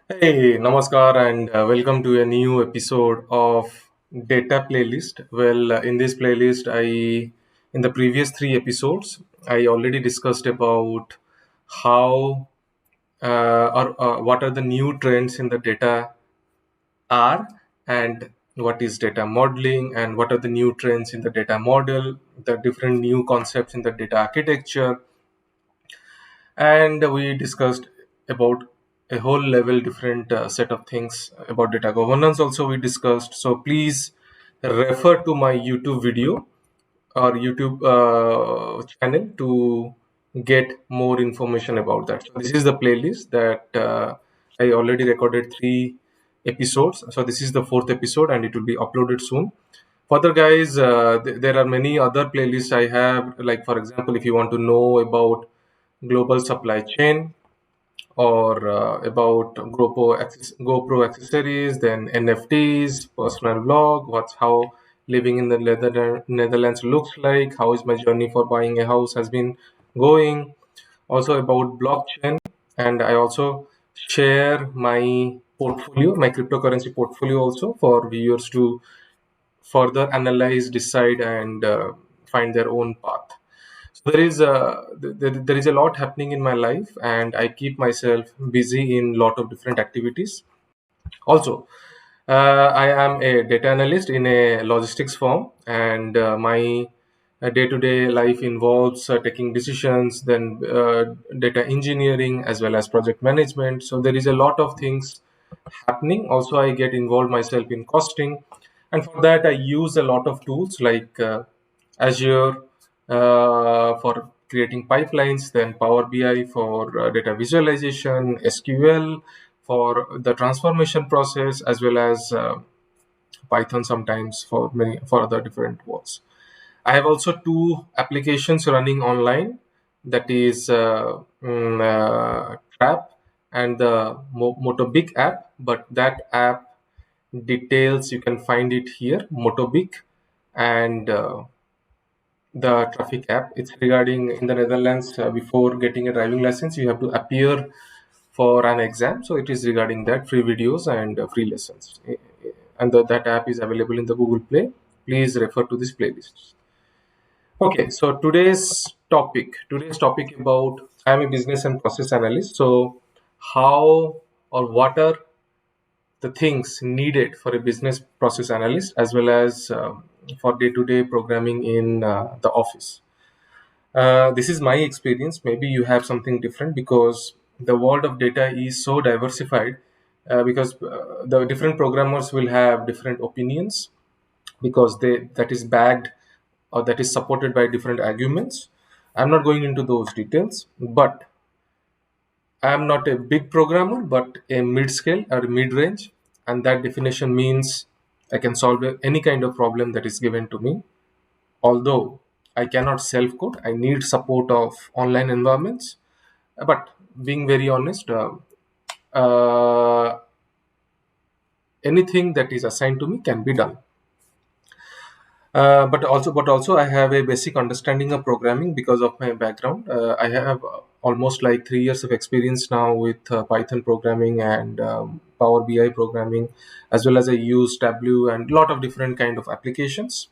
Hey, namaskar, and welcome to a new episode of Data Playlist. Well, in this playlist, in the previous three episodes, I already discussed about how or what are the new trends in the data are, and what is data modeling, and what are the new trends in the data model, the different new concepts in the data architecture, and we discussed about a whole level different set of things about data governance also we discussed. So please refer to my YouTube video or YouTube channel to get more information about that. So this is the playlist that I already recorded three episodes, so this is the fourth episode and it will be uploaded soon. Further guys, there are many other playlists I have, like for example, if you want to know about global supply chain, or about GoPro accessories, then NFTs, personal blog, what's how living in the Netherlands looks like, how is my journey for buying a house has been going, also about blockchain, and I also share my portfolio, my cryptocurrency portfolio also for viewers to further analyze, decide, and find their own path. So there is a lot happening in my life, and I keep myself busy in lot of different activities. Also, I am a data analyst in a logistics firm, and my day-to-day life involves taking decisions, then data engineering as well as project management. So there is a lot of things happening. Also, I get involved myself in costing, and for that I use a lot of tools like Azure for creating pipelines, then Power BI for data visualization, SQL for the transformation process, as well as Python sometimes for many for other different works. I have also two applications running online, that is Trap and the Motobig app. But that app details you can find it here, Motobig, and the traffic app. It's regarding in the Netherlands. Before getting a driving license, you have to appear for an exam. So it is regarding that, free videos and free lessons. And that app is available in the Google Play. Please refer to this playlist. Okay, so today's topic about, I'm a business and process analyst. So how or what are the things needed for a business process analyst, as well as for day-to-day programming in the office. This is my experience. Maybe you have something different, because the world of data is so diversified. Because the different programmers will have different opinions, because that is backed or that is supported by different arguments. I'm not going into those details, but I'm not a big programmer, but a mid-scale or mid-range, and that definition means I can solve any kind of problem that is given to me. Although I cannot self-code, I need support of online environments. But being very honest, uh, anything that is assigned to me can be done. But also, I have a basic understanding of programming because of my background. I have almost like 3 years of experience now with Python programming and Power BI programming, as well as I use Tableau and a lot of different kind of applications.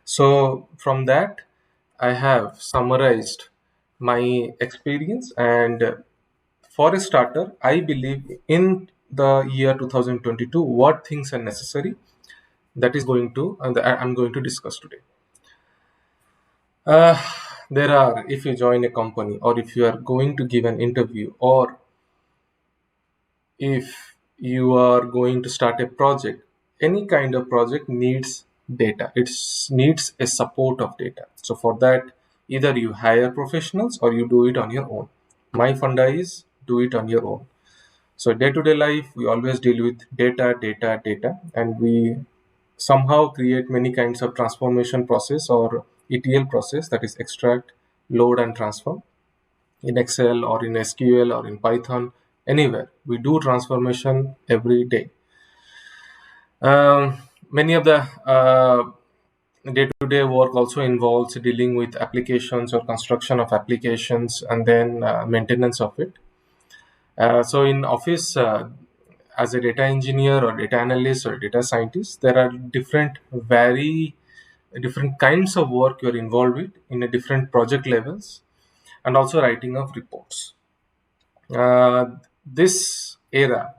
So from that, I have summarized my experience, and for a starter, I believe in the year 2022, what things are necessary, that is going to and I'm going to discuss today. Uh, there are, if you join a company, or if you are going to give an interview, or if you are going to start a project, any kind of project needs data. It needs a support of data. So for that, either you hire professionals or you do it on your own. My funda is do it on your own. So day to day life, we always deal with data, data, data, and we somehow create many kinds of transformation process or ETL process, that is extract, load, and transform, in Excel or in SQL or in Python, anywhere. We do transformation every day. Many of the day-to-day work also involves dealing with applications or construction of applications, and then maintenance of it. So in office, as a data engineer or data analyst or data scientist, there are very different kinds of work you're involved with in a different project levels, and also writing of reports. This era,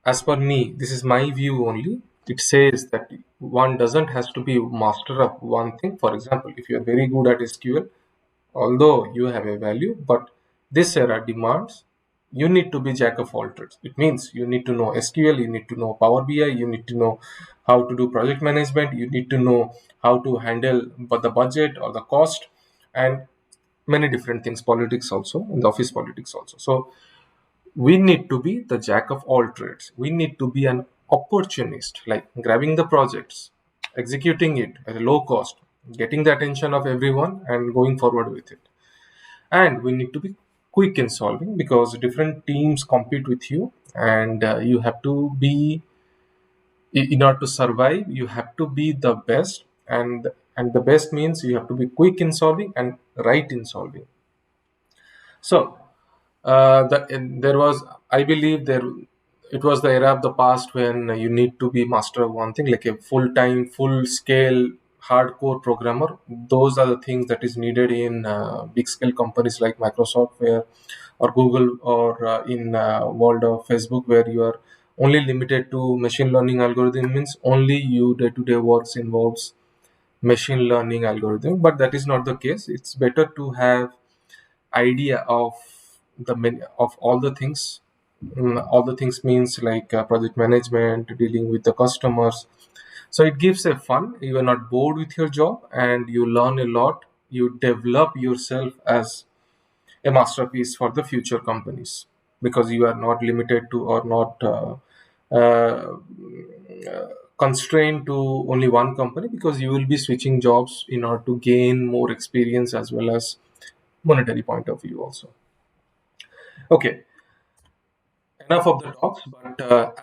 as per me, this is my view only. It says that one doesn't has to be master of one thing. For example, if you're very good at SQL, although you have a value, but this era demands you need to be jack of all trades. It means you need to know SQL, you need to know Power BI, you need to know how to do project management, you need to know how to handle the budget or the cost, and many different things, politics also, in the office politics also. So we need to be the jack of all trades. We need to be an opportunist, like grabbing the projects, executing it at a low cost, getting the attention of everyone, and going forward with it. And we need to be quick in solving because different teams compete with you, and you have to be, in order to survive, you have to be the best. And the best means you have to be quick in solving and right in solving. So there was, I believe, it was the era of the past when you need to be master of one thing, like a full-time, full-scale, hardcore programmer. Those are the things that is needed in big-scale companies like Microsoft, where, or Google, or in world of Facebook, where you are only limited to machine learning algorithm. Means only you day-to-day works involves machine learning algorithm, but that is not the case. It's better to have idea of of all the things. All the things means like project management, dealing with the customers. So it gives a fun. You are not bored with your job, and you learn a lot. You develop yourself as a masterpiece for the future companies, because you are not limited to, or not uh, constrained to only one company, because you will be switching jobs in order to gain more experience as well as monetary point of view also. Okay, enough of the talks. But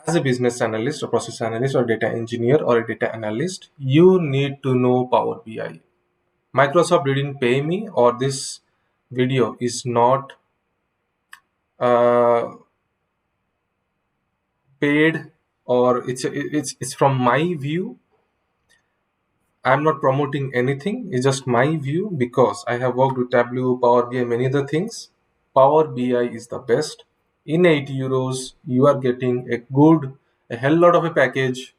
as a business analyst, or process analyst, or data engineer, or a data analyst, you need to know Power BI. Microsoft didn't pay me, or this video is not uh, paid, or it's from my view. I'm not promoting anything. It's just my view, because I have worked with Tableau, Power BI, many other things. Power BI is the best. In 80 euros, you are getting a hell lot of a package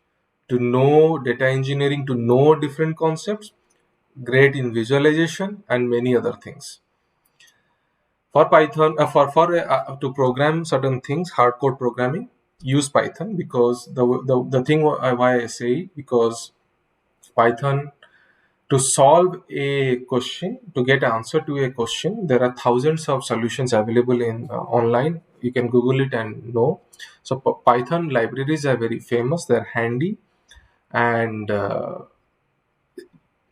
to know data engineering, to know different concepts, great in visualization, and many other things. For Python, to program certain things, hardcore programming, use Python, because the thing why I say it, because Python, to solve a question, to get answer to a question, there are thousands of solutions available in online. You can Google it and know. So Python libraries are very famous. They're handy, and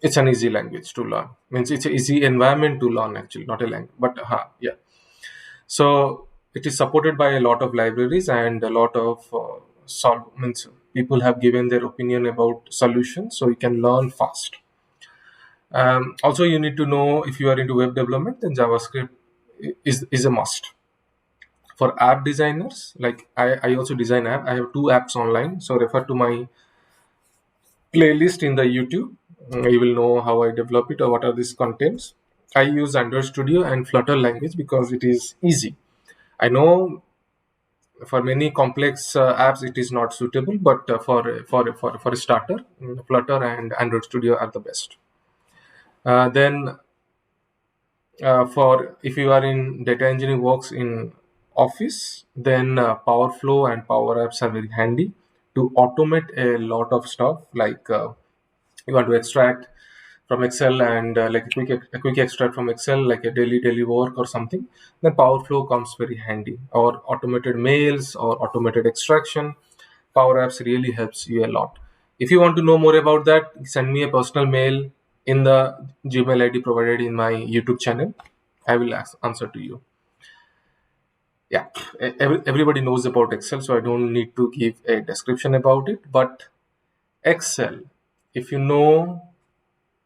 it's an easy language to learn. Means it's an easy environment to learn, actually, not a language. But yeah. So it is supported by a lot of libraries, and a lot of means people have given their opinion about solutions, so you can learn fast. Also, you need to know, if you are into web development, then JavaScript is a must. For app designers, like I also design app. I have two apps online, so refer to my playlist in the YouTube. You will know how I develop it or what are these contents. I use Android Studio and Flutter language because it is easy. I know for many complex apps it is not suitable, but for a starter, Flutter and Android Studio are the best. Then for if you are in data engineering works in office, then Power Flow and Power Apps are very handy to automate a lot of stuff, like you want to extract from Excel, and like a quick extract from Excel, like a daily work or something. Then Power Flow comes very handy, or automated mails or automated extraction. Power Apps really helps you a lot. If you want to know more about that, send me a personal mail in the Gmail ID provided in my YouTube channel. I will answer to you. Yeah, everybody knows about Excel, so I don't need to give a description about it. But Excel, if you know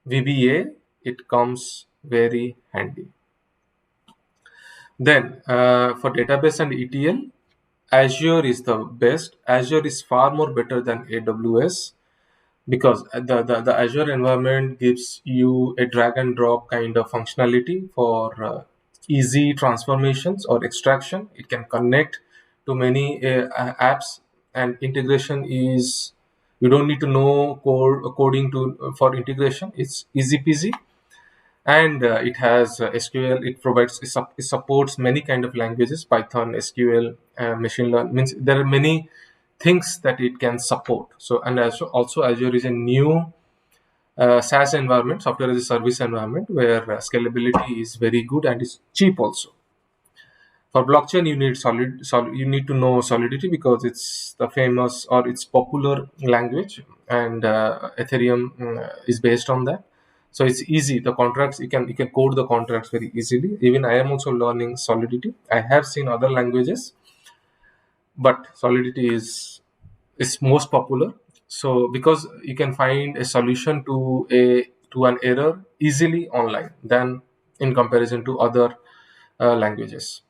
VBA, it comes very handy. Then for database and ETL, Azure is the best. Azure is far more better than AWS because the Azure environment gives you a drag and drop kind of functionality for easy transformations or extraction. It can connect to many apps, and integration is, you don't need to know coding to for integration. It's easy peasy, and it has SQL. It provides, it supports many kind of languages: Python, SQL, machine learning. Means there are many things that it can support. So, and also Azure is a new SaaS environment, software as a service environment, where scalability is very good and is cheap also. For blockchain, you need you need to know Solidity because it's the famous or it's popular language, and Ethereum is based on that. So it's easy. The contracts, you can code the contracts very easily. Even I am also learning Solidity. I have seen other languages, but Solidity is most popular. So because you can find a solution to an error easily online than in comparison to other languages.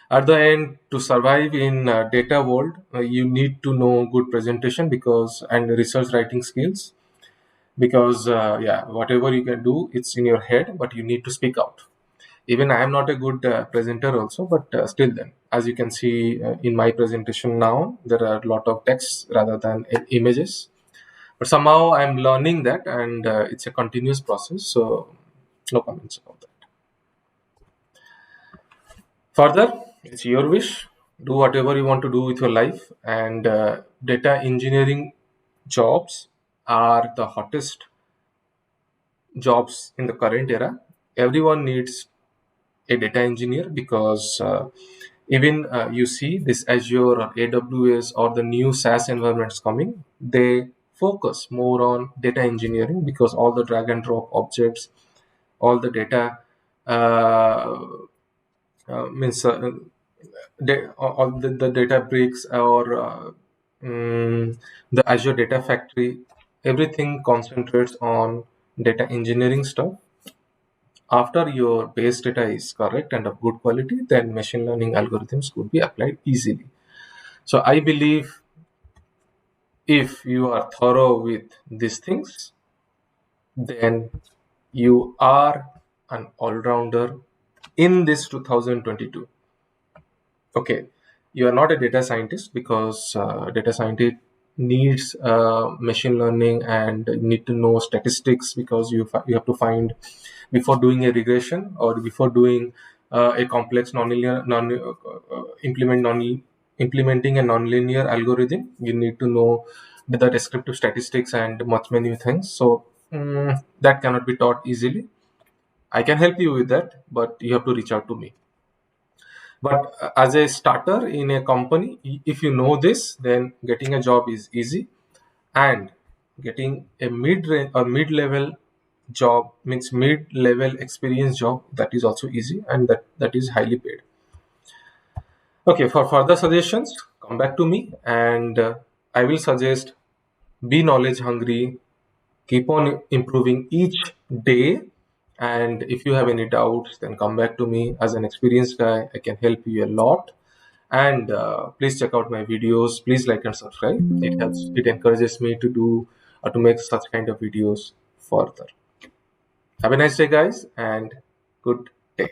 At the end, to survive in data world, you need to know good presentation because and research writing skills, because yeah, whatever you can do, it's in your head, but you need to speak out. Even I am not a good presenter also, but still then, as you can see in my presentation now, there are a lot of text rather than images, but somehow I'm learning that, and it's a continuous process, so no comments about that. Further, it's your wish. Do whatever you want to do with your life. And data engineering jobs are the hottest jobs in the current era. Everyone needs a data engineer because even you see this Azure or AWS or the new SaaS environments coming, they focus more on data engineering because all the drag and drop objects, all the data uh, means all the data bricks or the Azure data factory, everything concentrates on data engineering stuff. After your base data is correct and of good quality, then machine learning algorithms could be applied easily. So I believe if you are thorough with these things, then you are an all-rounder in this 2022. Okay, you are not a data scientist because data scientist needs machine learning and need to know statistics because you have to find, before doing a regression or before doing a complex nonlinear implementing a nonlinear algorithm, you need to know the descriptive statistics and much many things. So that cannot be taught easily. I can help you with that, but you have to reach out to me. But as a starter in a company, if you know this, then getting a job is easy, and getting a mid level job, means mid level experience job, that is also easy, and that is highly paid. Okay, for further suggestions, come back to me, and I will suggest, be knowledge hungry, keep on improving each day, and if you have any doubts, then come back to me. As an experienced guy, I can help you a lot. And please check out my videos. Please like and subscribe. It helps, it encourages me to do or to make such kind of videos further. Have a nice day, guys, and good day.